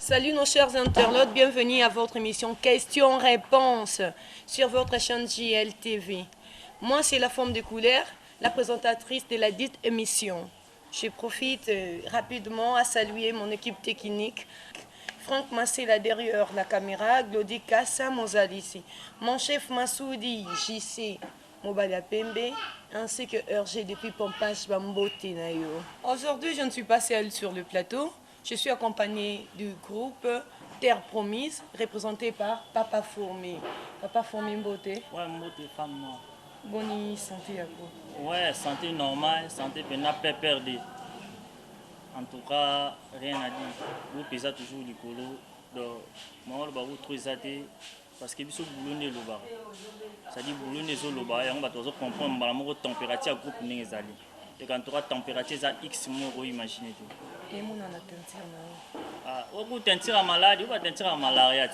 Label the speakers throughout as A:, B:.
A: Salut nos chers internautes, bienvenue à votre émission Questions-Réponses sur votre chaîne JLTV. Moi, c'est la forme de couleur, la présentatrice de la dite émission. Je profite rapidement à saluer mon équipe technique. Franck Massé là derrière la caméra, Glody Kassa Mozalici, mon chef Massoudi JC Mobala Pembe, ainsi que RG depuis Pompage Bambote Nayo. Aujourd'hui, je ne suis pas seule sur le plateau. Je suis accompagnée du groupe Terre Promise, représenté par Papa Fourmi. Papa Fourmi Mbote.
B: Ouais, Mbote, femme noire.
A: Bonne santé à vous.
B: Ouais, santé normale, santé pas perdue. En tout cas, rien à dire. Vous pesez toujours du colo. Donc, moi, je vais trouver ça parce que biso boulot ne loba. Ça dit boulot ne zo loba et on va toujours comprendre la température groupe n'ezali. Et quand tu as température ça X mo imaginer tout.
A: Et mon ana teinture na.
B: Ah, on teinture à maladie, on va teinture à malaria.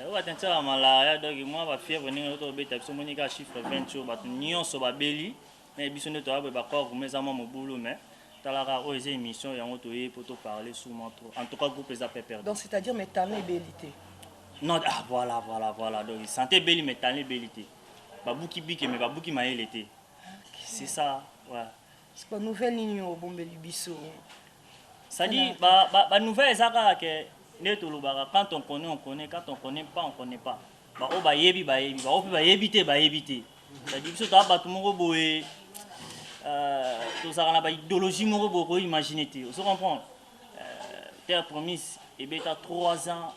B: On va teinture à malaria donc moi va fièvre ni auto beta biso monika chiffre 20 jours ba nyonso ba beli mais biso ne to ba ko vous za mo boulot mais talara o eza émission ya ngoto ye pour te parler souvent trop. En tout cas groupe les a perdu.
A: Donc c'est-à-dire mes talents et bellité.
B: Non, ah, voilà. Donc, santé belle, mais talent bellité. Babouki bique, mais babouki maël était. C'est ça, ouais.
A: C'est pas nouvelle ligne au bon Bisso.
B: Ça dit, nouvelle, ça que quand on connaît, quand on connaît pas, on connaît pas. Bah, oh, bah, yebi. Ça dit, tout ça, bah, tout le monde, tout ça, on a idéologie, mon imaginer, vous comprenez? Terre Promise, et bien, 3 ans.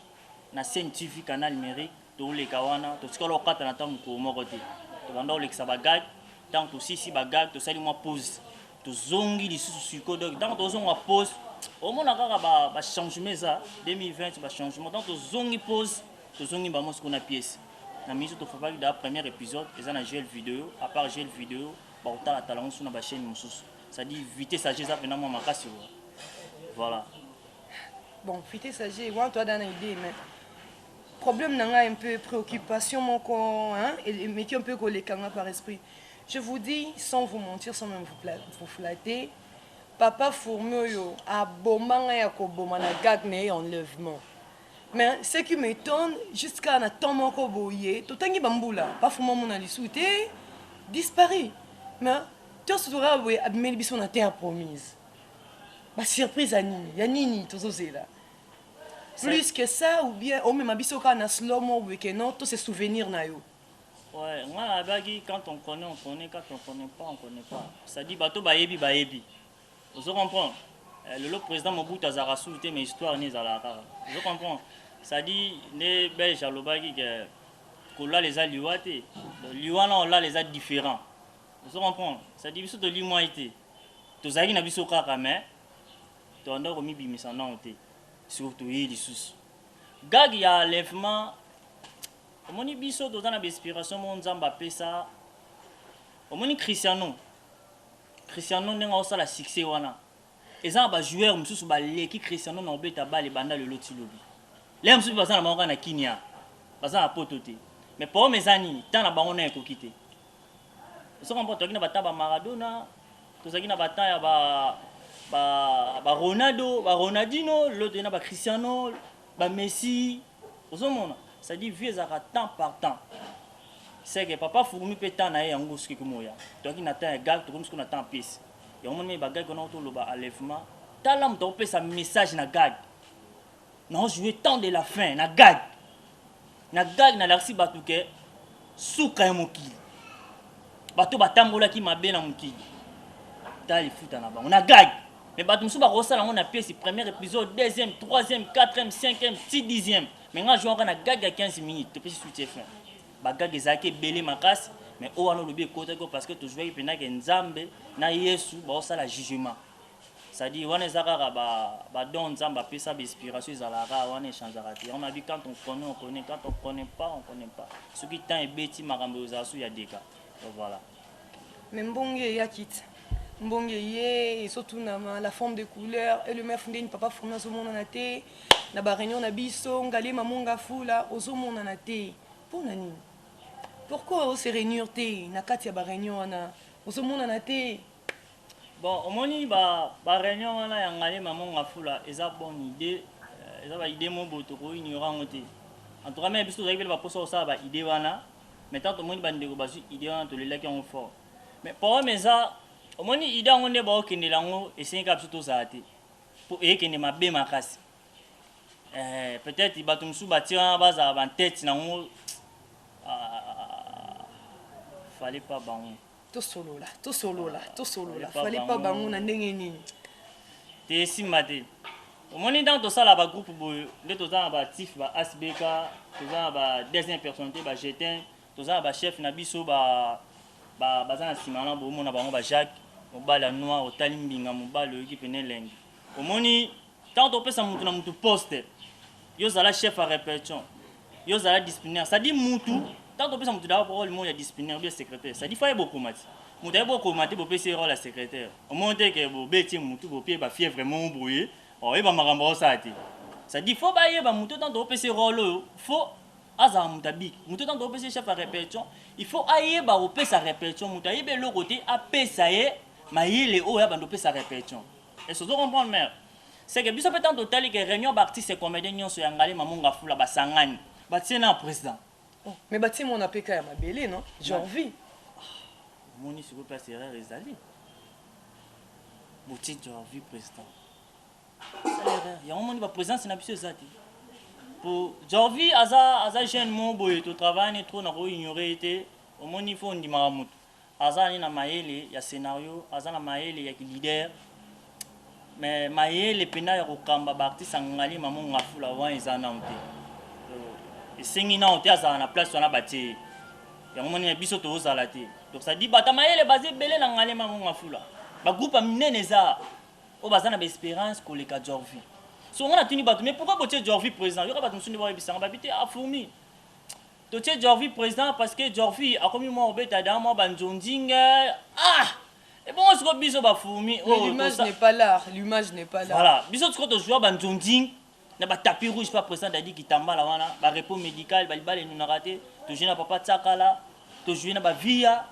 B: Na scène TV canal numérique to le kawana to skolo kata na tamu ko mokote to banda le kisaba gag tant to sisi ba gag to sali mo pause to zongi li susu ko donc tant to zonga pause au mona kaka ba changement ça 2020 ba changement tant to zongi pause to zongi ba mo na pièce na miso to fabaki da premier épisode eza na gel vidéo à part gel vidéo ba otala talon sur na ba chaîne mususu ça dit vite ça j'ai ça pendant moi makasi voilà
A: bon vite ça j'ai moi toi dans idée mais problème n'a un peu préoccupation mon corps hein et mettez un peu collé par esprit. Je vous dis sans vous mentir, sans même vous flatter, Papa Fourmio a bomba ya ko bomana gagne enlèvement. Mais ce qui m'étonne jusqu'à na temps mon ko boyé, to tangi bambula, pas Fourmio mon ali souté disparu. Mais tu se dois oui admel biso na terre promise. Ba surprise à nini, ya nini to là. Plus que ça, ou bien, on même biso ka na slow-mo week-end, tous ces souvenirs na yo.
B: Ouais, moi, quand on connaît, on connaît, quand on connaît pas, on connaît pas. Ça dit, bateau, baébi. Vous comprenez? Le président Mobutu a rassouté mes histoires, ni zalara. Vous comprenez? Ça dit, les Belges à l'obagi, que là, les a liouatés. Liouana, là, les a différents. Vous comprenez? Ça dit, biso de limoité. Tous les na biso kaka, mais, tu en as remis bimisana oté. Surtout les sous. Gag ya enlèvement. Omoni biso dans la inspiration mon nzamba pesa. Omoni Cristiano nenga osala succès wana. Eza ba joueur mususu ba leki Cristiano na obeta ba le banda le loti lobi. Les mususu baza na bango na Kenya. Baza na pototé. Mais pour mes amis, tant na bango na ekokité. Oso kompoto kina bataba Maradona, tozaki na bataya ba Ronaldo, ba Ronaldinho, l'autre na ba Cristiano, ba Messi. Ozomona, ça dit vieux à temps par temps. C'est que papa Fourmi peut tant na yango ce que moya. Donc il attend un gars comme ce qu'on attend pièce. Et on met ba gars qu'on a autour le ba enlèvement. Talam to pe sa message na gag. Non jouer tant de la fin na gag. Na gag na larsi batuke suka ya mokili. Bato batambola ki mabe na mokili. Tali futa na ba. On a gag. Mais bato musu ba rosala on a pièce premier épisode, deuxième, troisième, quatrième, cinquième, 6 dixième. Mais quand je joue na gag à 15 minutes, tu peux suite fin. Ba gag ezaki belé makasi, mais o wana lobi côté parce que tu joues pendant que nzambe na Yesu ba osala jugement. Ça dit wana ezaka ba don nzamba pesa inspiration ezalaka wana échangeara. On a vu quand on connaît, quand on connaît pas, on connaît pas. Ce qui temps et beti makambo ozasu ya deka. Voilà.
A: Mais mbonge ya kit. Mbonge ye et surtout la forme de couleur et le mère fondé papa formé au monde na té na ba réunion na biso ngalé mamonga fula au monde na té pour nani pourquoi on se réunir té na kati ya ba réunion na au monde na té
B: bon omoni ba réunion na ya ngalé mamonga fula eza bonne idée ça va idée mon boto ko ignorant ngote en tout cas mais biso za ba poso ça ba idée wana mais tant au moins bande ko ba idée wana to le laki on fort mais pour mais ça au moins idée on ne ba okende lango et c'est cap surtout ça te pour e kende mabe makasi peut-être il batum sou batia baza ba tête nango fallait pas bango
A: to solo là fallait pas bango na ndenge nini
B: te simate omoni dans tout ça là ba groupe boyo nde to za ba tif ba asbk to za ba deuxième personnalité ba jetin to za ba chef na biso ba za na simana bo mona bango ba Jacques mobala noir otali mbinga mobala équipe ne lengi omoni tant to pesa mutu na mutu poste yo zala chef à répétition yo zala disciplinaire ça dit mutu tant to pesa mutu da parole mo ya disciplinaire bien secrétaire ça dit faille beaucoup mati mutu ay beaucoup mati bo pesa rôle la secrétaire au monte que bo beti mutu bo pie ba fièvre vraiment brouillé oh et ba makambo ça ti ça dit faut ba yeba mutu tant to pesa rôle faut aza mutabik mutu tant to pesa chef à répétition il faut ayeba o pesa répétition mutu ayebe le côté a pesa ye mayele o ya bando pesa répétition et ce comprendre mère c'est que biso peut-être total que réunion d'artistes et comédiens nyonso ya ngale mamunga fula basangani batiena président
A: mais bati mon apk ya mabele non Jorvi
B: moni s'il vous plaît c'est erreur ezali boti Jorvi président c'est erreur ya moni ba présence na biso ezati pour Jorvi aza jeune mo boye to travail trop na ko ignorer été au moni faut ndima mutu aza ni na mayele ya scénario aza na mayele ya leader mais mayele pena ya kokamba ba artiste ngali mamunga fula wa ezana onte et singi na onte aza na place wana bati ya moni biso to ozala te donc ça dit bata mayele basé belé na ngali mamunga fula ba groupe minene za o bazana ba espérance ko le ka Jorvi so on a tenu bato mais pourquoi botier Jorvi président yo ka bato musuni ba bisanga ba bité a fourmi to tier Jorvi président parce que Jorvi a commis moi obeta dans moi banjondinga et bon ce que biso ba fourmi
A: l'image n'est pas là
B: voilà biso ce que to jouer banjonding na ba tapis rouge pas président dadi ki tambala wana ba repos médical ba libale nous na raté to jouer na papa tsakala to jouer na ba via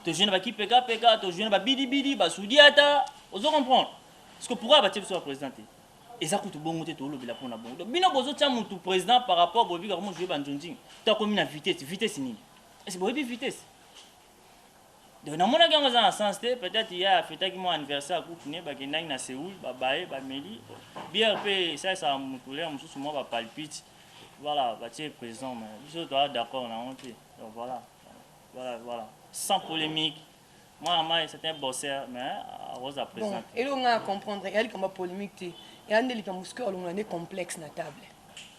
B: to jouer na ba kipeka peka to jouer na ba bidi bidi ba soudiata ozo comprendre parce que pourquoi ba tier biso président et ça coûte bon monter tout le bila pour na bon donc bino bozo tia mutu président par rapport bobi comment jouer banjonding ta comme na vitesse ni et c'est bobi vitesse donc na mona gango za sens peut-être il y a fêté qui mon anniversaire groupe ne ba kendang na Séoul ba bae ba meli BRP ça mutule mususu mo ba palpite voilà ba tier président mais biso doit d'accord na honte donc voilà sans polémique moi c'est un bosseur mais rose à présenter
A: bon et on a comprendre il y a comme polémique té et on est comme muscle on est complexe na table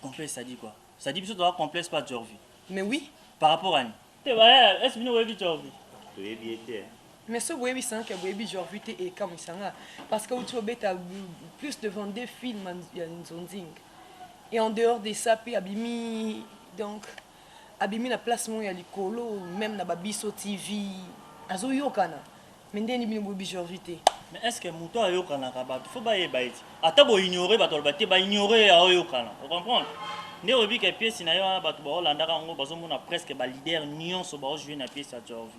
B: complexe ça dit quoi ça dit biso doit complexe pas Jorvi
A: mais oui
B: par rapport à ni te ouais est-ce que nous Jorvi
C: to yebiete
A: mais ce oui sans que oui Jorvi té et comme ça parce que tu as plus de vendre des films il y a une zonding et en dehors de ça puis abimi donc abimi la place mon ya likolo même na babiso TV azo yokana mais ndeni bino bobi Jorvi té
B: mais est-ce que muto ayokana ka bato faut ba yeba iti ata bo ignorer bato ba te ba ignorer ayokana vous comprenez ne obi ke pièce na yo bato ba Hollanda ka ngo bazo mona presque ba leader nyonso ba jouer na pièce ya Jorvi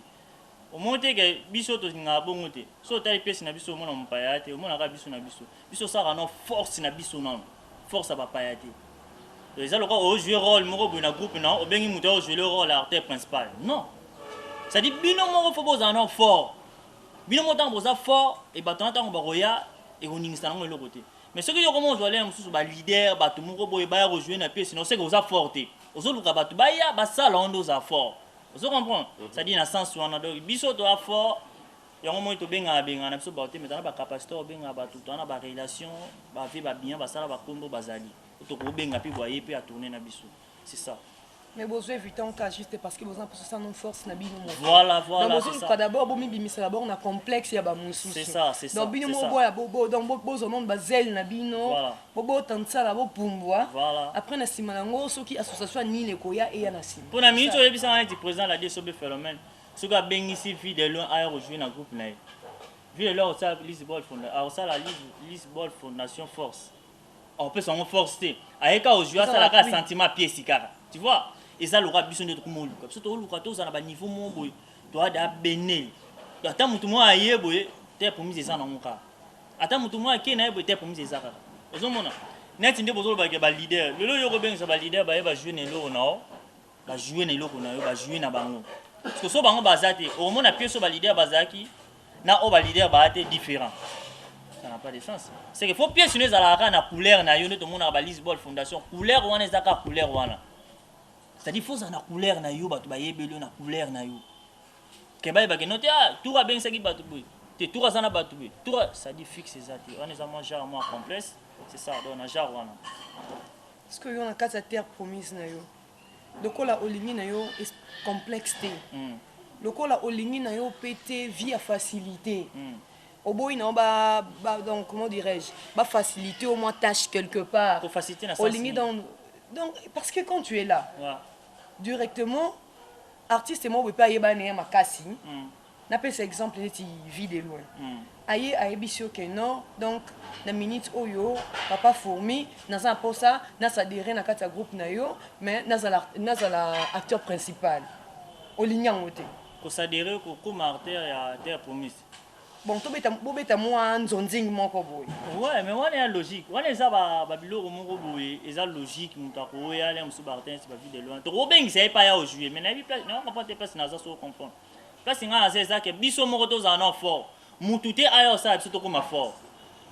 B: au monte ke biso to nga bongo te so ta pièce na biso mona mpaya te mona ka biso na biso ça rano force na biso non force ba paya te les alors quand jouer rôle moko bo na groupe non obengi muto jouer le rôle acteur principal non ça dit bino moko faut bozana fort bino motan boza fort et bato ntango baroya et on ningisa nango le côté mais ce que yo comment zo aller mususu ba leader bato moko boye ba rejoindre na pièce sinon c'est que oza forte ozo luka bato ba ya ba sala ondo za fort ozo comprendre ça dit na sens wana donc biso to a fort yango moi to benga na biso ba te mais ba capacité o benga bato to na ba relation ba vie ba bien ba sala ba kombo bazali to ko benga pi boye pe a tourner na biso c'est ça.
A: Mais vous évitez en cas juste parce que vous en pensez ça non force na bino.
B: Voilà
A: c'est ça. D'abord bon bimisa d'abord on a complexe ya ba mususu.
B: C'est ça.
A: Donc bino mo boya bobo donc bozo non bazel na bino. Bobo tantsa la bo pumbwa. Après na sima nango soki association ni le koya et ya na sima.
B: Pour na minute oyebi ça un président la DSOB phénomène. Ce gars bengisi vie de loin a rejoindre na groupe na. Vie de loin ça Lisbol Fondation. Alors ça la Lisbol Fondation Force. On peut s'en forcer. Aeka au joueur ça la sentiment pièce sikara. Tu vois? Et ça l'aura besoin de tout le monde. Surtout le cadeau ça na ba niveau mon boy. Toi da benel. Ata mutu mo ayeboye te pour mise ça na mon cas. Ata mutu mo akena yeboye te pour mise ça. Ozomona. net inde bozolo ba leader lelo yo ben ça ba leader ba jouer nelo na ba jouer nelo ko na yo ba jouer na bango parce que so bango bazate au moins na pièce ba leader bazaki na o ba leader ba ate différent ça n'a pas de sens c'est que faut pièce nous ala na couleur na yo ne to mona ba Lisbon fondation couleur wana ezaka couleur wana c'est-à-dire faut ça na couleur na yo ba to ba yebelo na couleur na yo ke ba ke noter tout va bien ça qui ba to boy te tout ça na ba to boy tout ça dit fixe ezate on est vraiment genre moins complexe c'est ça donc na genre wana
A: parce que yo na kata terre promise na yo lokola olingi na yo est complexe te lokola olingi na yo pété via facilité au boy na ba donc comment dirais-je ba faciliter au moins tâche quelque part
B: pour faciliter na
A: olingi donc parce que quand tu es là directement artiste moi peut pas yeba na makasi na pèse exemple ti vie de loin aye aebisio que non donc na minute oyo papa fourmi na za posa na s'adhérer na kata groupe na yo mais na za acteur principal olinya ngote
B: ko s'adhérer ko comme artère ya terre promise
A: bon to beta moi nzonzing moko boy
B: ouais mais on est logique on est ça ba biloko moko boy eza logique mutako ya le musu bartin c'est pas vie de loin to robeng c'est pas ya aujourd'hui mais na vie place non comprendre place na za so comprendre place nga c'est ça que biso moko to za non fort mututé ayo ça biso to comme fort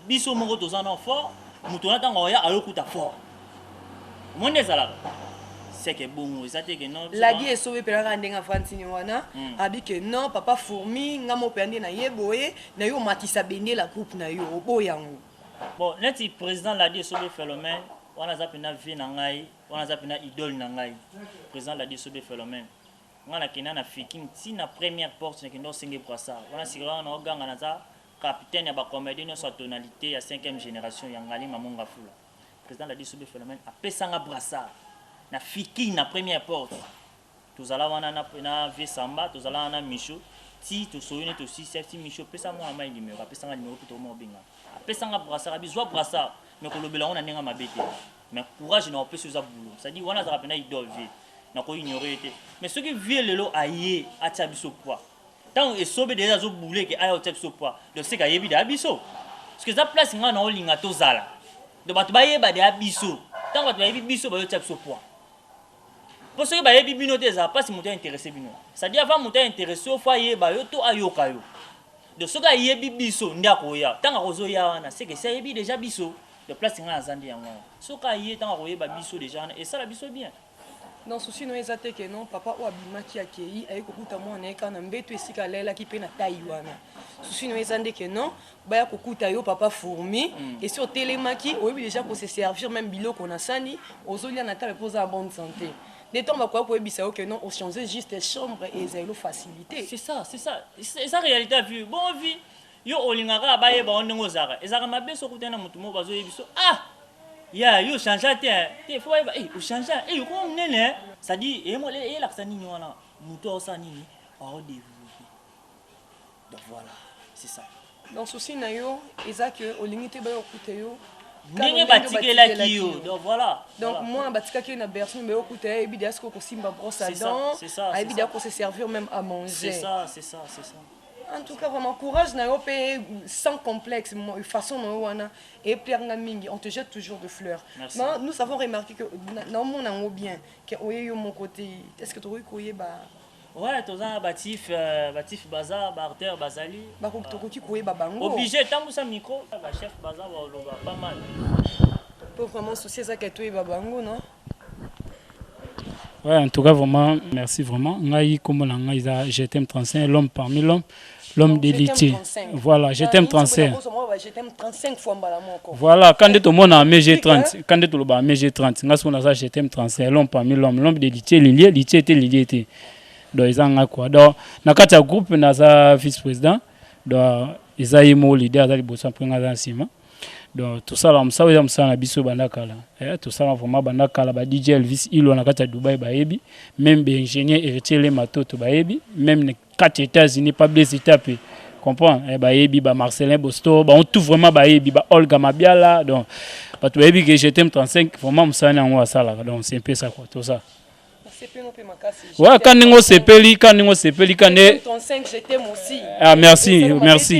B: biso moko to za non fort mutu na tango ya ayokuta fort monde ça là c'est que bon ça te que non
A: la die so be pela ndenga fantini wana abi que non papa fourmi ngamo pende na yeboye na yo matisa bende la groupe na yo boyango
B: bon neti président la die so be phénomène wana za pena vie na ngai wana za pena idole na ngai président la die so be phénomène ngana kina na fiking ti na première porte que no singe pour ça wana sigara na oganga na za capitaine ya ba comédie no sa tonalité ya 5e génération ya ngali mamonga fula président la die so be phénomène apesanga brassard na fiki na première porte tozala wana na vie samba tozala na micho ti to soyone to si safety micho pesa mo ama numéro pesa nga numéro plutôt mo binga pesa nga brassard bizwa brassard mais ko lobela ona nenga mabete mais courage na opesa za boulot ça dit wana za pena idole vie na ko ignorer été mais ce qui vient lelo aye atia biso poids tant et sobe déjà zo boulé que ayo atia biso poids donc c'est ka yebi da biso parce que za place nga na olinga tozala de batu ba yeba da biso tant batu ba yebi biso ba yo atia biso poids pour ceux qui ba yebi bino te za pas si muta intéressé bino ça dit avant muta intéressé au foyer ba yo to ayoka yo de ceux qui yebi biso ndia ko ya tant ko zo ya wana c'est que ça yebi déjà biso de place nga azandi yango ceux qui yé tant ko yeba biso déjà et ça la biso bien
A: dans souci no ezate que non papa o abima ki akei ayi kokuta mwana eka na mbeto esika lela ki pe na taille wana souci no ezande que non baya kokuta yo papa fourmi et sur télémaki oyebi déjà pour se servir même biloko na sani ozolia na table pour en bonne santé des temps va quoi pour ebisa que non on changer juste chambre et zéro facilité
B: c'est ça réalité a vu bon vie yo olingaka baye ba ondengo zaka ezaka mabeso kutana mutu mo bazo yebiso ya yo changer te faut ba o changer yo ko nene ça dit et moi et l'accent nini wana mutu osa nini o développer donc voilà c'est ça
A: donc souci na yo ezaka olingité ba yo kuté yo
B: ndenge batikela kiyo donc voilà
A: donc moi batika ki na berceau mais au côté ebi d'asko ko simba brosse à dents ebi d'asko se servir même à manger
B: c'est ça
A: en tout cas vraiment courage na yo pe sans complexe façon na wana et plernga mingi on te jette toujours de fleurs mais nous avons remarqué que dans mon en bien que oyo mon côté est-ce que tu koye ba
B: ouais toza batif baza barter bazali
A: ba ko tokoki koye ba bango
B: obligé tambusa micro ba chef baza ba loba pas mal
A: pour vraiment soucier ça que toi ba bango non
C: ouais en tout cas vraiment merci vraiment ngai comme na ngai za GTM 35 l'homme parmi l'homme d'élite voilà GTM 35 voilà quand tu montes en MG30 quand tu le bas MG30 ngai sona za GTM 35 l'homme parmi l'homme d'élite l'élite donc ils ont quoi donc na kati ya groupe na za vice président donc ils a mo leader za liboso prenga za nsima donc tout ça là msa oya msa na biso bandakala tout ça vraiment bandakala ba DJ Elvis ilo na kati ya Dubai baebi même be ingénieur héritier les matoto baebi même les 4 États-Unis pas blessé tapé comprend baebi ba Marcelin Bosto ba on tout vraiment baebi ba Olga Mabiala donc ba tu baebi que GTM 35 vraiment msa na ngwa sala donc c'est un peu ça quoi tout ça ouais quand ningo sepeli quand 35
A: je t'aime aussi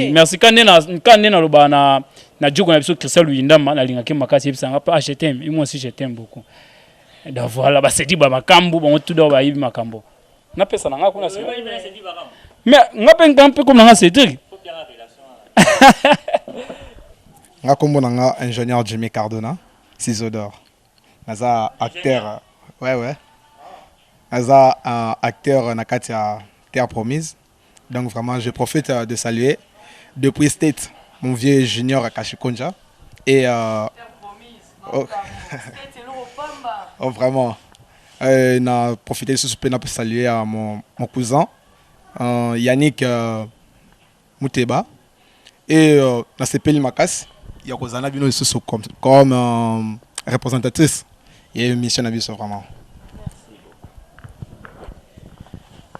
C: merci quand na loba na na joko na biso Christian Luyindama na lingaki makasi ebisanga pa je t'aime et moi aussi je t'aime beaucoup. Donc voilà, c'est dit makambo bon tout d'abord ba yibi makambo. Na pesa na nga kuna se. Mais nga pe un peu comme na Cédric.
D: Nga kombo na ingénieur Jimmy Cardona, Cisodor. Naza acteur ouais. Naza acteur na kati ya Terre Promise. Donc vraiment je profite de saluer depuis State mon vieux junior Akashi Konja et oh, vraiment na profité de ce souper pour saluer mon cousin Yannick Mouteba et na CPL Makas il y a Kozana Bino comme représentatrice et mission à Biso vraiment.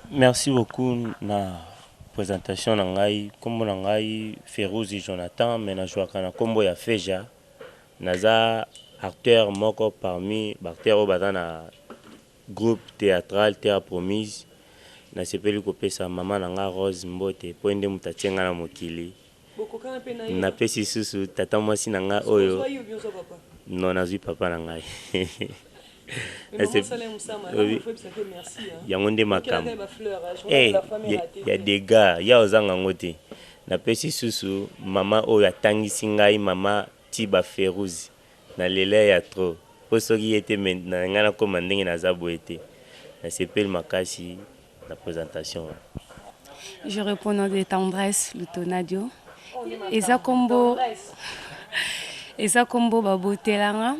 E: Merci beaucoup na présentation nangai kombo nangai Ferouzi Jonathan mais na jouaka na kombo ya Feja naza acteur moko parmi acteur au bazana groupe théâtral Terre Promise na sepeli kopesa mama nanga Rose Mbote poende mutatenga na mokili na pesi susu tata mwasi nanga oyo non nazui papa nangai yango nde makambo ya dega ya ozanga ngote na pesi susu mama oyo atangisi ngai mama Tiba Ferouzi na lele ya tro po soki ete na nga na koma ndenge naza boye te na sepeli makasi la présentation.
F: Je réponds au nom de Tendresse Lutonadio. Eza kombo babotelanga.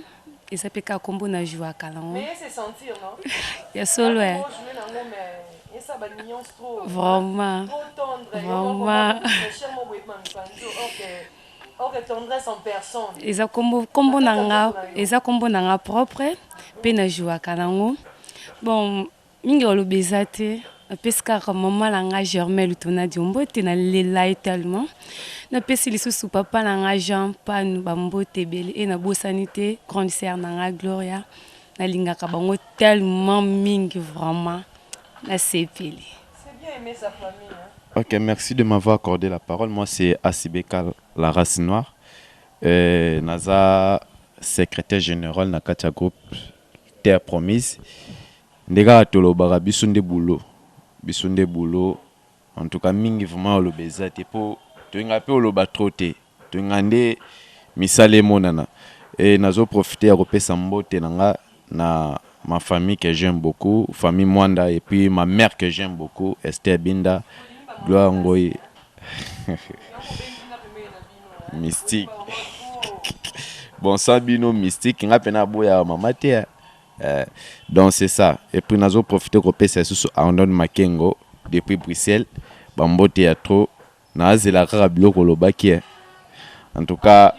F: Eza peka kombo na joua kalango.
A: Mais c'est sentir, non?
F: Ya solo
A: Vraiment.
F: Vraiment.
A: Tendresse en personne.
F: Eza kombo nanga propre pe na joua kalango. Bon, mingi olobeza te. Pesca maman langa Germain Lutonadio mbote na lela tellement. Na pesi lisusu papa nanga Jean Pan bambote bele et na bosanité grande sœur nanga Gloria na lingaka bango tellement mingi vraiment na sepeli.
A: C'est bien aimer sa famille hein.
G: OK, merci de m'avoir accordé la parole. Moi c'est Asibeka la Racine Noire. Naza secrétaire général na katia groupe Terre Promise. Ndega tolobaka bisunde boulot en tout cas mingi vraiment le bezate po toinga pe oloba troté toingande misale monana et nazo profiter à repesa mbote nanga na ma famille que j'aime beaucoup, famille Mwanda et puis ma mère que j'aime beaucoup, Esther Binda, Gloire Ngoyi. Mystique. Bon Sabino mystique nga pena boya mama te. Donc c'est ça. Et puis nous avons profité de repérer sur Arnold Makengo depuis Bruxelles. Bambo théâtre. Nazela Karabilo Kolobaki. En tout cas,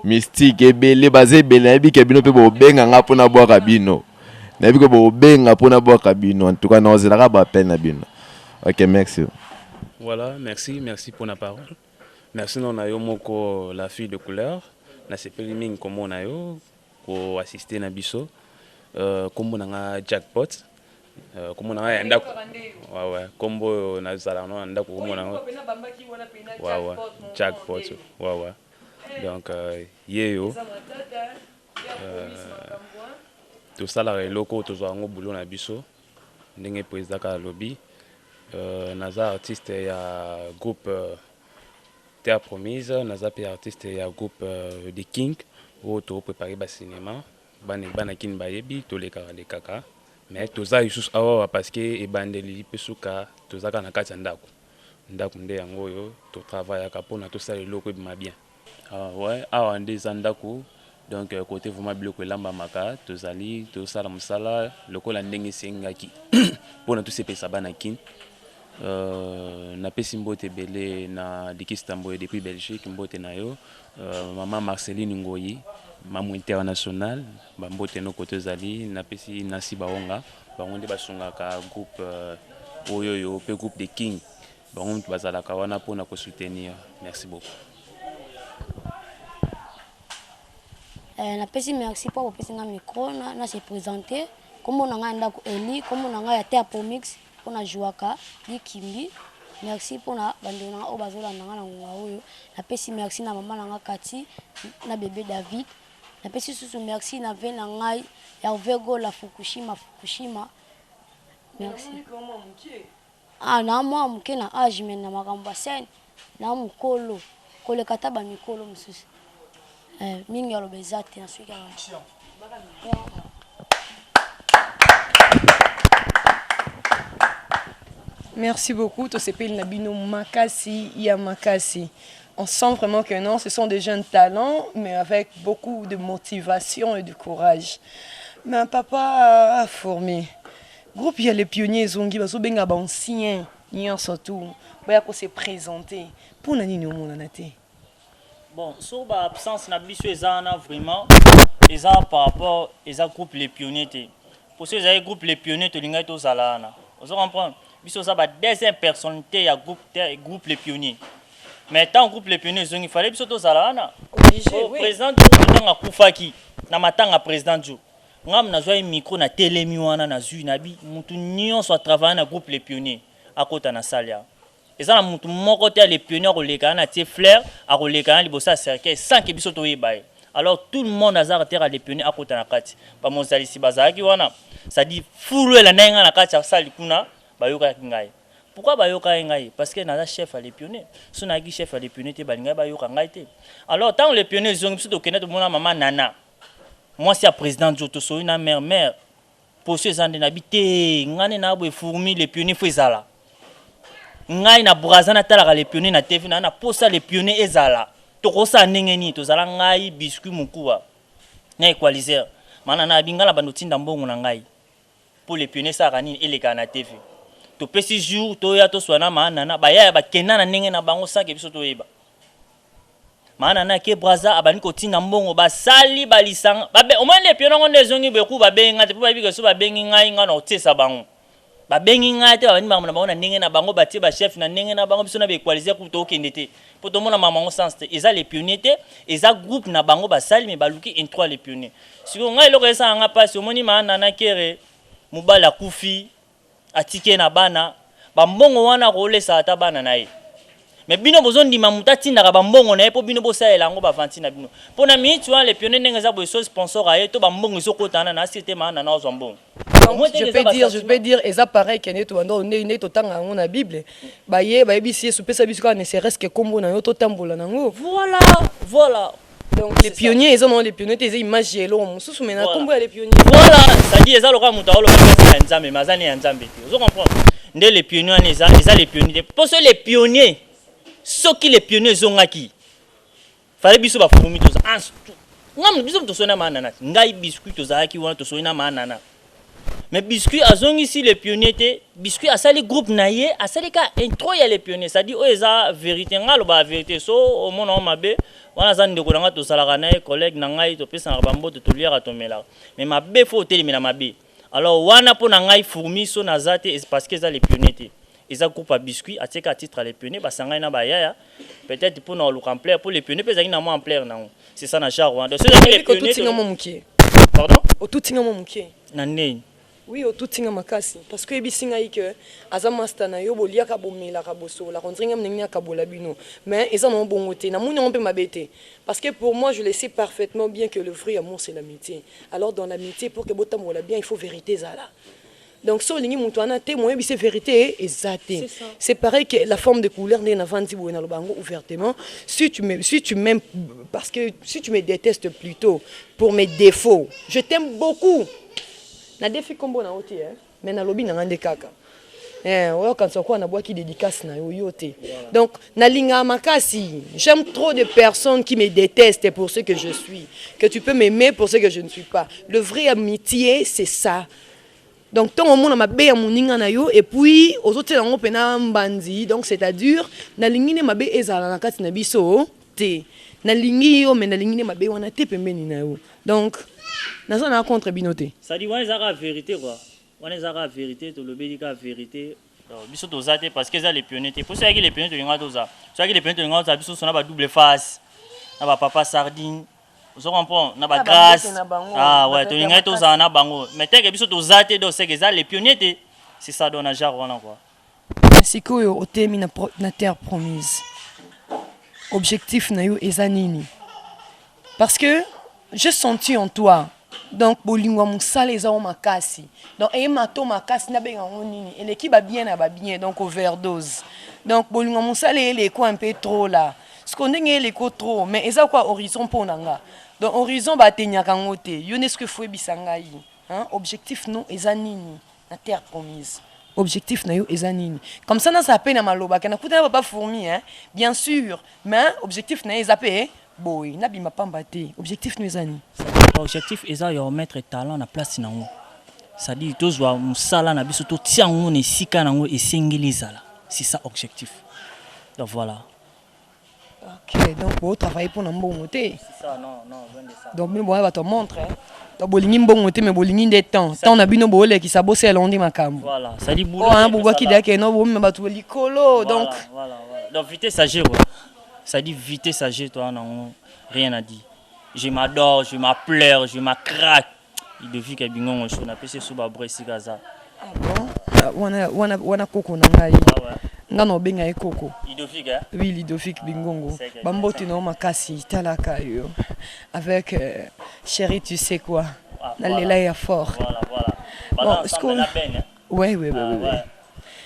G: mystique et belé basé belé bi kebino pe bo benga nga pona boa kabino. Na bi ko bo benga pona boa kabino. En tout cas, nazela ka ba peine na bino. OK, merci.
C: Voilà, merci pour la parole. Merci non na yo moko la fille de couleur. Na sepeli mingi comme na yo. Pour assister na biso kombo nanga jackpot kombo nanga ndako ouais kombo na zala no ndako kombo nanga ouais jackpot ouais donc yeyo tout ça la loko to zo ngo boulot na biso ndenge président ka lobby naza artiste ya groupe Terre Promise naza pe artiste ya groupe The King to préparer le cinéma, banakin bayebi to les kaka mais to za yusus awa parce que e bandeli pesuka to za kana kati ndako nde yango yo to travailler ka pona to ça loko bima bien ouais awa nde za ndako donc côté vraiment biloko lamba maka to zali to sala musala lokola ndenge sengaki pona to sepesa banakin na pesi mbote belé na dikistambo depuis Belgique mbote na yo maman Marceline Ngoyi maman international bambote no côté zali na pesi nasi baonga bango nde basunga ka groupe oyo pe groupe de King bango bazala ka wana pona ko soutenir. Merci beaucoup.
H: Na pesi merci pour pesi na micro na se présenter comme on a ndako Eli comme on a ya Terre Promise on a jouaka di Kimbi merci pour na bande na o bazola nanga na ngonga oyo napesi merci na mama nanga Kati na bébé David napesi susu merci na ve na ngai ya Vego la Fukushima merci na mwa muke na age men na makambo sen na mukolo koleka ta ba mikolo mususu mingi ya lobeza te na swika
A: Merci beaucoup, Tosepel Nabino Makasi, Yamakasi. On sent vraiment que non, ce sont des jeunes talents, mais avec beaucoup de motivation et de courage. Mais un papa a formé. Groupe, il y a les pionniers, Zongi, Baso Benga Bansien, Nyan surtout, Bayako s'est présenté. Pour Nani Nomo Nanate.
B: Bon, sur l'absence, Nabiso Ezana vraiment, Eza par rapport à groupe les pionniers. Pour ceux qui ont groupe les pionniers, tu l'as dit Zalana. Vous comprenez? Biso ça va deuxième personnalité ya groupe les pionniers. Mais tant groupe les pionniers il fallait biso to zalana.
A: Obligé.
B: Président du na kufaki na matanga président du. Ngam na zwa micro na telemi wana na zui na bi mutu nyonso a travailler na groupe les pionniers à côté na salia. Eza na mutu moko te les pionniers ko leka na tie fleur a ko leka na libosa cercle sans que biso to yebaye. Alors tout le monde a arrêté à les pionniers à côté na kati. Ba mozali si bazaki wana. Ça dit foulou la nenga na kati ya sali kuna. Pourquoi bayoka ngai? Parce que na chef à les pionniers. Si na chef à les pionniers te balinga bayoka ngai te. Alors tant les pionniers ont tout connaître mon maman nana. Moi c'est président Joto so une mère. Pour ceux en habité, ngane na bo fourmi les pionniers fezala. Ngai na brazana tala les pionniers na TV na posa les pionniers ezala. To kosa ndengeni to zala ngai biscuit mukuwa. Na equalizer. Mana na bingala banotinda mbongo na ngai. Pour les pionniers ça rani et les na TV. To pesi jour to ya to swana manana ba ya ba kenana ndenge na bango sanke biso to yeba manana ke braza abani ko tinga mbongo ba sali ba lisanga ba be o mande piono ngonde zongi be ku ba benga te ba bika so ba bengi ngai nga no tesa bango ba bengi ngai te ba ni bango na bango na ndenge na bango ba tie ba chef na ndenge na bango biso na be equaliser ku to kende te po to mona mamango sens te eza les pionniers te eza groupe na bango ba sali me ba luki intro les pionniers siko ngai loko esa nga pasi o moni manana kere mubala kufi atike na bana bambongo wana kolesa ata bana nae mais bino bozondi mamuta tinda ba mbongo nae po bino bosaela ngo ba vanti na bino pona minute wana les pionniers nenga bo so sponsor aye to bambongo sokotana na cité mana na zombo.
A: Je peux dire et ça pareil que neto ndo ne to tanga ngo na Bible ba bisi su pesa biso ne serait-ce que kombo na yo to tambola nango.
B: Voilà.
A: Donc les pionniers ils ont les pionniers des images yelo mususu mena kombo les pionniers.
B: Voilà, ça dit eza loka muta lo ka nzambe mazani ya nzambe. Vous comprenez? Ndé les pionniers eza les pionniers. Pour ceux les pionniers ceux qui les pionniers zongaki. Fallait biso ba fumi to za. Ngam biso to sona manana. Ngai biscuit to za ki wana to sona manana. Mais biscuit azongi ici les pionniers te biscuit asali groupe naie asali ka intro ya les pionniers ça dit o eza vérité ngalo ba vérité so o mona mabe wana za ndeko nanga to salaka na collègue na ngai to pesa na bambo to liera to mela mais mabe faut telemina mabe alors wana po na ngai fourmi so na zate parce que ça les pionniers te eza groupe à biscuit a titre à titre les pionniers ba sanga na ba yaya peut-être pour na look ampleur pour les pionniers pesa na mo ampleur na c'est ça na genre donc c'est les pionniers pardon
A: au tout tinga mo mukie
B: na nene.
A: Oui, au tout tinga makasi parce que ebisinga ike azamasta na yo bolia ka bomela ka boso la rondringa mnenya ka bolabino mais eza non bongote na muni on peut mabete parce que pour moi je le sais parfaitement bien que le vrai amour c'est l'amitié. Alors dans l'amitié pour que botamola bien il faut vérité zala. Donc so lingi mutu ana témoin c'est vérité exacte. C'est pareil que la forme de couleur n'est na vandi bo na lobango ouvertement si tu m'aimes parce que si tu me détestes plutôt pour mes défauts, je t'aime beaucoup. Na défi kombo na oti mais na lobi na ngande kaka quand ça quoi na bois qui dédicace na yote donc na linga makasi j'aime trop de personnes qui me détestent pour ce que je suis que tu peux m'aimer pour ce que je ne suis pas. Le vrai amitié c'est ça. Donc tant au monde mabe ya muninga na yo et puis aux autres nango pena mbandi donc c'est-à-dire na lingine mabe ezala na kati na biso te na lingi yo mais na lingine mabe wana te pembeni na yo donc na ça na contre binoté.
B: Ça dit wana zaka vérité quoi. Wana zaka vérité to lobeli ka vérité. Biso to zate parce que ça les pionniers pour ça que les pionniers to linga to za. Ça que les pionniers to linga to biso sona ba double face. Na ba papa sardine. Vous comprenez na ba grâce. Ah ouais, to linga to za na bango. Mais tek biso to zate do c'est que ça les pionniers c'est ça donne genre wana quoi.
A: sikoyo otemi na terre promise. Objectif na yo eza nini? Parce que j'ai senti en toi. Donc bolingwa musala eza o makasi. Donc e mato makasi na benga nini? Et l'équipe va bien na ba bien donc overdose. Donc bolingwa musala ele ko un peu trop là. Ce qu'on dit ele ko trop mais eza quoi horizon pour nanga. Donc horizon ba tenyaka ngote. Yo n'est ce que faut bisanga yi. Hein? Objectif non eza nini? Na terre promise. Objectif na yo eza nini? Comme ça na sa peine na maloba kana kuta papa fourmi hein. Bien sûr, mais objectif na eza pe boy na bima pamba te. Objectif no eza nini?
B: Objectif eza yo mettre talent na place nango. Ça dit tozwa musala na biso to tiango ne sika nango esengeli zala. C'est ça objectif. Donc voilà.
A: Ok, donc vous travaillez pour nous.
B: C'est ça, non, loin de ça.
A: Donc, nous allons te montrer. Donc, bolingi mbongote mais bolingi des temps. Tant na bino bolé qui s'abosse londi makam.
B: Voilà, ça dit boulot.
A: Oh, un bobo qui dit que non, bon mais batu likolo. Donc
B: voilà. Donc vite sagé quoi. Ça dit vite sagé toi non rien à dire. Je m'adore, je m'applaire, je m'accraque. Il devient que bingo on na pese sous ba bresi gaza.
A: Ah bon? Wana koko na ngai. Ah ouais. Ngano benga ekoko.
B: Ludovic hein?
A: Oui, Ludovic Bingongo. Bamboti no makasi talaka yo. Avec chérie, tu sais quoi? Nalela ya fort.
B: Voilà.
A: Bon, est-ce qu'on a peine? Ouais.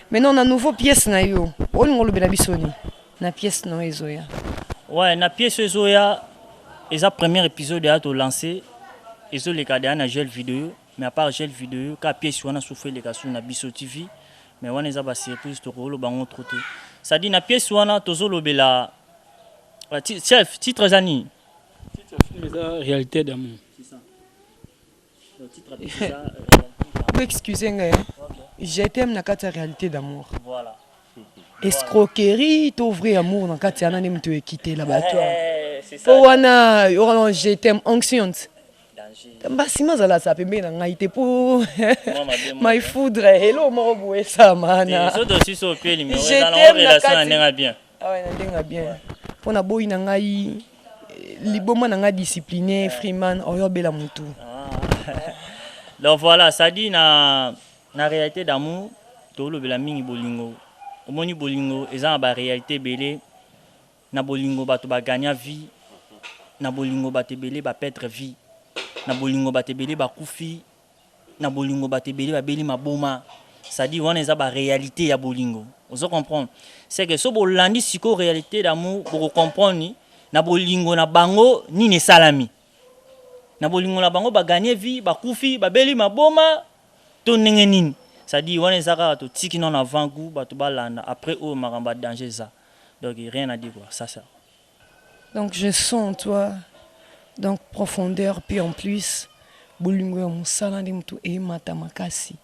A: Maintenant on a nouveau pièce na yo. On ngolo bela bisoni. Na pièce no ezoya.
B: Ouais, na pièce ezoya. Eza premier épisode a to lancé. Ezo le cadre na gel vidéo, mais à part gel vidéo, ka pièce wana souffle le kasu na biso TV. Mais on a pas surprise to ko lo bango troté. Ça dit na pièce wana tozo lobela chef titre zani.
C: Titre film ça réalité d'amour.
B: C'est ça. Le titre c'est ça.
A: Excusez-moi. Je t'aime na kata réalité d'amour.
B: Voilà.
A: Escroquerie, t'ouvrir amour dans kata yana nem te quitter là-bas toi.
B: C'est ça.
A: Po wana yo je t'aime anxiante. Mbasima zala sa pembe na ngai te po my foudre hello mo boe sa mana
B: so dosi so pe numéro dans la relation na bien
A: ah ouais na ndenga bien po na boy na ngai liboma na ngai discipliné freeman oyobela mutu.
B: Donc voilà ça dit na réalité d'amour to lobela mingi bolingo omoni bolingo eza ba réalité belé na bolingo bato ba gagner vie na bolingo bato belé ba perdre vie na bolingo batebele bakufi na bolingo batebele babeli maboma ça dit on eza ba réalité ya bolingo vous comprendre c'est que so bolandi siko réalité d'amour pour comprendre ni na bolingo na bango ni ne salami na bolingo na bango ba gagner vie bakufi babeli maboma to ndenge nini ça dit on eza ka to tiki non avant goût bato balanda après au maramba danger ça donc rien à dire quoi ça.
A: Donc je sens toi. Donc profondeur puis en plus bolingo ya musala ndi mutu e mata makasi.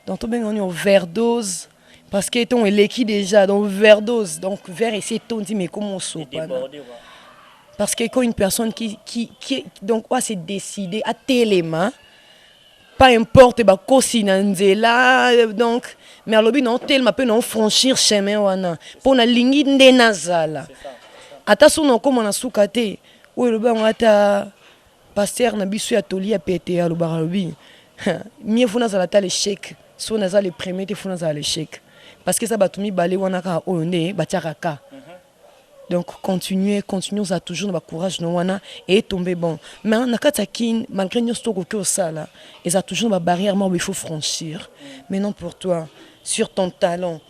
A: Donc to benga on overdose parce que ton eleki déjà donc overdose donc vers essayer ton dit mais comment on saute pas. Parce que quand une personne qui donc quoi c'est décidé à téléma pas importe ba kosi na nzela donc mais alobi non tellement peut non franchir chemin wana pour na lingi nde nazala. Ata sono comme on a soukate. Oui, le bon ata pasteur na bisu ya toli ya pété ya lobarabi. Mieux faut na ta l'échec, soit na les premiers te faut na l'échec. Parce que ça batumi balé wana ka onde batiaraka. Donc continuez ça toujours na courage no wana et tomber bon. Mais na katakin malgré nous stoko que ça là, et ça toujours ma barrière mais il faut franchir. Maintenant pour toi, sur ton talent,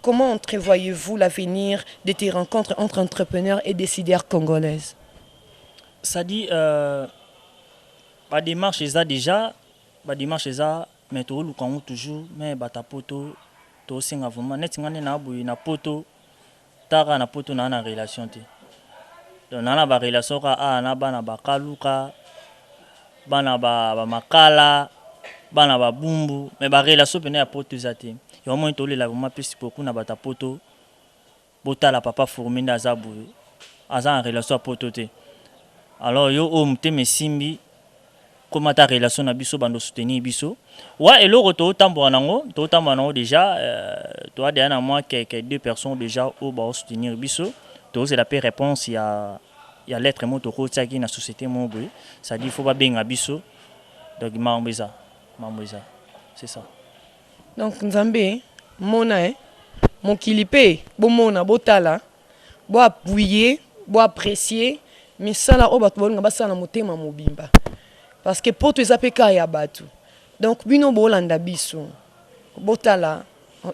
A: comment entrevoyez-vous l'avenir de tes rencontres entre entrepreneurs et décideurs congolaises?
B: Ça dit ba démarche eza déjà ba démarche eza mais to lukango toujours mais bata poto to singa vraiment net ngane na boyi na poto tara na poto na relation te donc na ba relation ka na bana bakaluka bana ba makala bana ba bumbu mais ba relation pene ya poto zate yo mo to lela vraiment pesi beaucoup na bata poto botala papa fourmi na zabu aza en relation poto te. Alors yo o mteme simbi comment ta relation na biso bando soutenir biso wa et le retour tambo nango déjà toi derrière moi quelques deux personnes déjà au ba soutenir biso to c'est la paix réponse il y a l'être moto ko tsaki na société mon bruit ça dit faut pas benga biso donc mambeza c'est ça.
A: Donc Nzambe mona mon kilipe bomona botala bo appuyer bo apprécier mais ça là obat bo ngaba ça na motema mobimba parce que poto ezapeka ya batu donc bino bolanda biso botala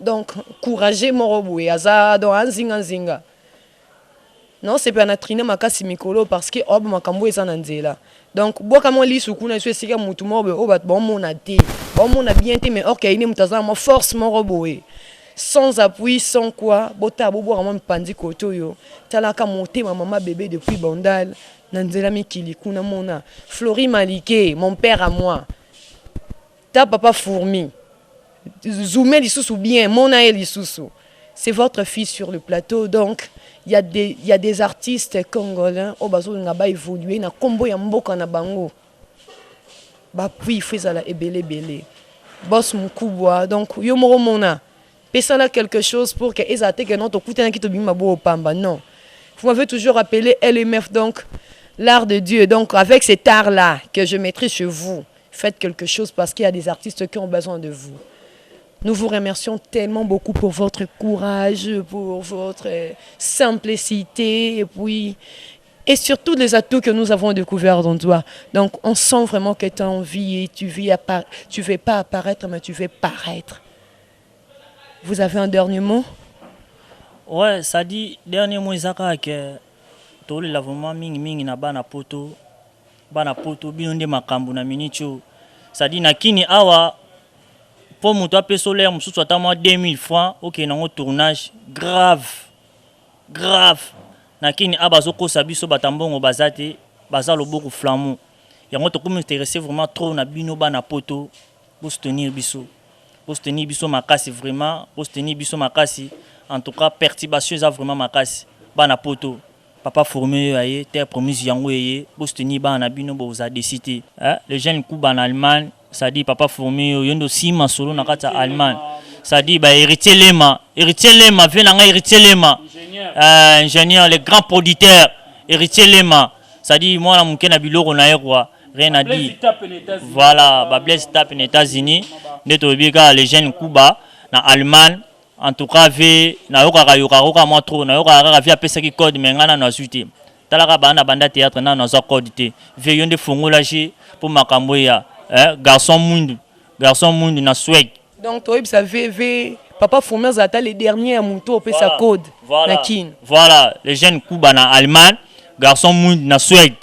A: donc courager morobo aza do anzinga non c'est pas na triner makasi mikolo parce que ob makambo eza na nzela donc boka mo lisu kuna so esika mutu mobe obat bon mona te bon mona bien te mais ok ine mutaza mo force morobo sans appui sans quoi bota bobo vraiment pandi koto yo talaka monter ma maman bébé depuis Bandal na nzela mikili kuna mona Flori Malike mon père à moi ta papa fourmi zoomé lisusu bien mona et lisusu c'est votre fils sur le plateau donc il y a des artistes congolais au bazo ngaba évoluer na kombo ya mboka na bango ba puis fezala ebele boss mukubwa donc yo moro mona pesa là quelque chose pour que ezate que notre kutana ki to bima bo pamba non vous m'avez toujours appelé LMF donc l'art de Dieu donc avec cet art là que je maîtrise chez vous faites quelque chose parce qu'il y a des artistes qui ont besoin de vous. Nous vous remercions tellement beaucoup pour votre courage, pour votre simplicité et surtout les atouts que nous avons découverts dans toi. Donc on sent vraiment que tu as envie et tu veux pas apparaître mais tu veux paraître. Vous avez un dernier mot?
B: Ouais, ça dit dernier mot Isaka que tout le lavement mingi na bana poto bionde makambu na minicho. Ça dit na kini awa pour mon toit solaire, je suis 2000 francs. Ok, dans un tournage grave. Nakini abazoko sabiso batambongo bazate, bazalo beaucoup flammo. Yango to m'intéresser vraiment trop na bino bana poto pour soutenir biso. Pour soutenir biso makasi vraiment, pour soutenir biso makasi. En tout cas, perturbation est vraiment makasi. Bana poto. Papa formé aye, terre promise yango yé, pour soutenir bana bino bo za décidé. Les jeunes coups en Allemagne. Ça dit papa formé yondo sima solo na kata Allemagne. Ça dit ba héritier lema venanga héritier lema ingénieur les grands producteurs héritier lema. Ça dit moi na mukena biloko na yerwa rien a dit. Voilà ba Blaise tape aux États-Unis neto bika les jeunes kuba na Allemagne en tout cas ve na yoka moi trop na yoka via pesa ki code mengana na suite. Talaka banda théâtre na za code te. Ve yonde fongola ji pour makambo ya garçon monde na swag.
A: Donc toi ça veut papa Fourmier zata les derniers à mon tour sa code na kin.
B: Voilà, les jeunes kuba na Allemagne, garçon monde na swag.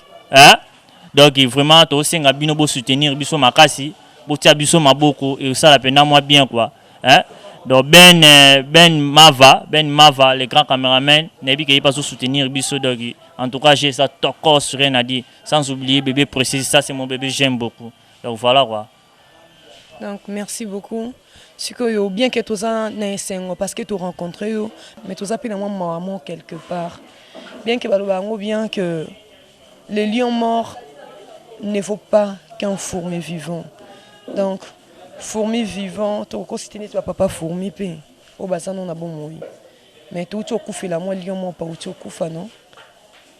B: Donc vraiment to senga bino bo soutenir biso makasi, bo tia biso maboko et ça la peine moi bien quoi. Donc Ben Mava, le grand caméraman, nebi qui pas soutenir biso donc en tout cas j'ai ça tokos rien à dire sans oublier bébé précis ça c'est mon bébé j'aime beaucoup. Donc voilà quoi.
A: Donc merci beaucoup. C'est que bien que tous en n'essayons parce que tu rencontré mais tous appelés moi maman quelque part. Bien que bien que les lions morts ne vaut pas qu'un fourmi vivant. Donc fourmi vivant, tu considères tu papa fourmi pe. Au bassin on a bon mourir. Mais tout tu coufé la moi lion mort pas où tu coufes non.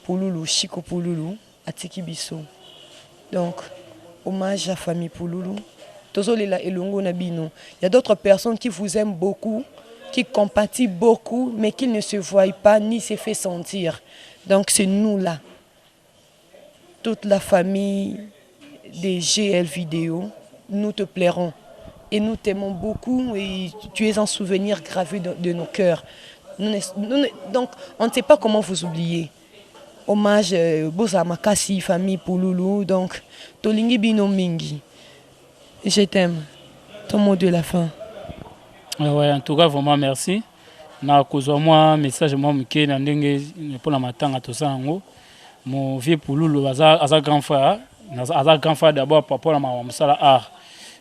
A: Pouloulou Chico Pouloulou Atiki Bisso. Donc hommage à la famille Pouloulou. Il y a d'autres personnes qui vous aiment beaucoup, qui compatissent beaucoup, mais qui ne se voient pas ni se fait sentir. Donc c'est nous là. Toute la famille des GL Vidéo, nous te plairons. Et nous t'aimons beaucoup et tu es un souvenir gravé de nos cœurs. Donc on ne sait pas comment vous oublier. Hommage Boza Makasi, famille Pouloulou, donc Tolingi Bino Mingi. Je t'aime. Ton mot de la fin.
C: Ouais, en tout cas, vraiment merci. Na kozwa moi message moi mke na ndenge pour la matanga to sango. Mon vieux Pouloulou aza grand frère, aza grand frère d'abord papa na mama art.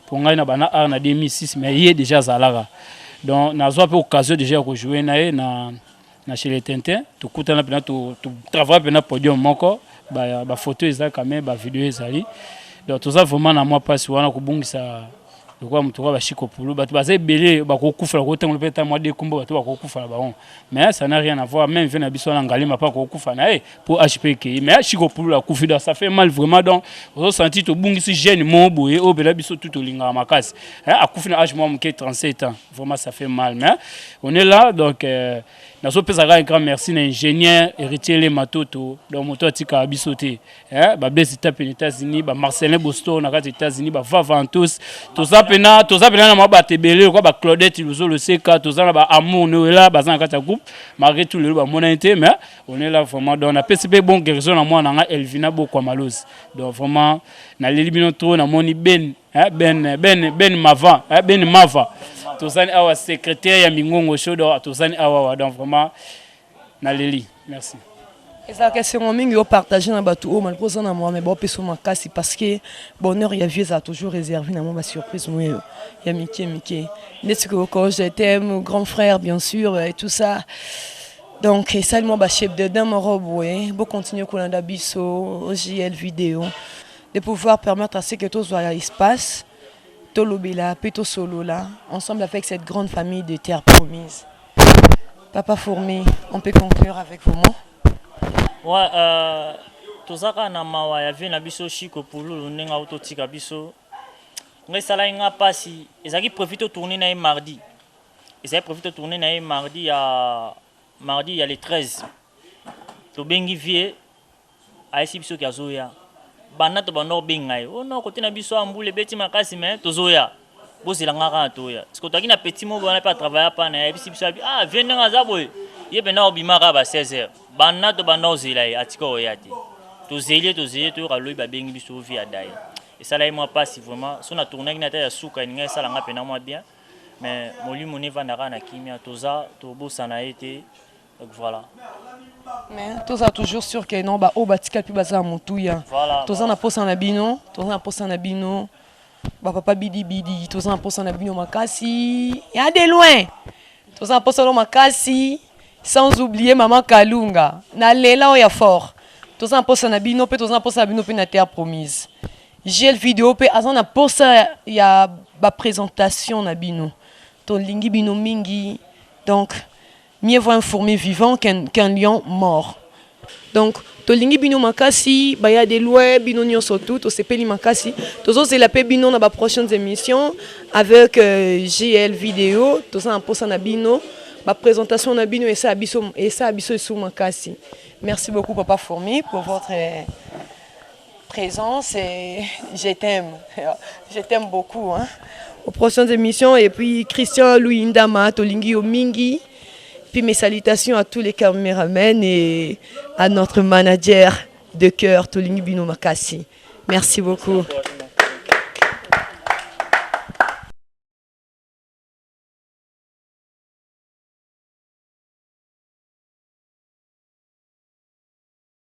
C: Pour ngai na bana art na 2006 mais il est déjà zalara. Donc na zo pe occasion déjà ko jouer na chez les Tintin, tout kutana pena tout travail pena podium moko ba photo ezaka mais ba vidéo ezali. Donc tout ça vraiment na moi passe wana ko bungisa lokwa mutu kwa bashiko pulu bato baza belé bakokufa ko le peta moi de kumba bato bakokufa la baron mais ça n'a rien à voir même vient na biso na ngalima pas kokufa na pour HPK mais shiko pulu la kufi ça fait mal vraiment donc on senti to bungisi jeune mo boye o bela biso tout olinga makasi akufi na âge moi mke 37 ans vraiment ça fait mal mais on est là donc nazo pesa un grand merci na ingénieur héritier les matoto donc moto atika bisoté ba blesse tape aux États-Unis ba Marcelin Bosto na kati États-Unis ba Vavantos toza pena na maba tebele quoi ba Claudette Iluzo le CK toza na ba amour no là ba za kati groupe malgré tout le ba monité mais on est là vraiment donc on a PCP bon guérison na moi na Elvina Bokwa Malosi donc vraiment na l'élimino trop na moni ben Mava Ben Mava tozani awa secrétaire ya Mingongo Shodo tozani awa donc vraiment na leli merci.
A: Et ça question mingi au partager na batu o mal posa na moi mais bon peso makasi parce que bonheur ya vieux a toujours réservé na moi surprise moi ya Mickey n'est-ce que quand j'étais mon grand frère bien sûr et tout ça. Donc ça moi ba chef de dame robe ouais bon continuer kolanda biso JL vidéo de pouvoir permettre à ce que tout soit espace Tolobela, Peto Solo là, ensemble avec cette grande famille de terre promise. Papa Fourmi, on peut conclure avec vos mots.
B: Ouais, tozaka na mawa ya vie na biso shiko pulu nenga autotika biso. Ngai sala nga pasi, ezaki profiter tourner na mardi. Ezaki profiter tourner na mardi ya le 13. To bengi vie aisi biso ki azoya. Bana to bano bengai o no côté na biso ambule beti makasi mais tozoya bozela ngaka toya siko taki na petit mo bana pas travailler pas na biso viens nga za boy ye bena obimaka ba 16h bana to bano zela atika oyati tozeli to ka loyi ba bengi biso via dai et ça là moi pas si vraiment son a tourner na ta ya suka ninga ça langa pena moi bien mais molimo ne vandaka na kimia toza to bosana été donc voilà.
A: Mais tout ça toujours sûr que non bah au batika puis baza mutuya tout ça na posa na bino bah papa bidi tout ça na posa na bino makasi ya de loin tout ça na posa no makasi sans oublier maman Kalunga na lela o ya fort tout ça na posa na bino pe tout ça na posa na bino pe na terre promise j'ai le vidéo pe azan na posa ya ba présentation na bino ton lingi bino mingi donc mieux vaut un fourmi vivant qu'un lion mort. Donc, tolingi bino makasi, baya de loin, bino nyonso tout, to sepeli makasi. Tozo c'est la bino na ba prochaines émissions avec GL vidéo, tozo en posa na bino, ba présentation na bino et ça abiso sous makasi. Merci beaucoup Papa Fourmi pour votre présence et je t'aime beaucoup hein. Aux prochaines émissions et puis Christian Louis Ndama, tolingi Omingi. Puis mes salutations à tous les caméramans et à notre manager de cœur, Tolingi Bino Makasi. Merci beaucoup.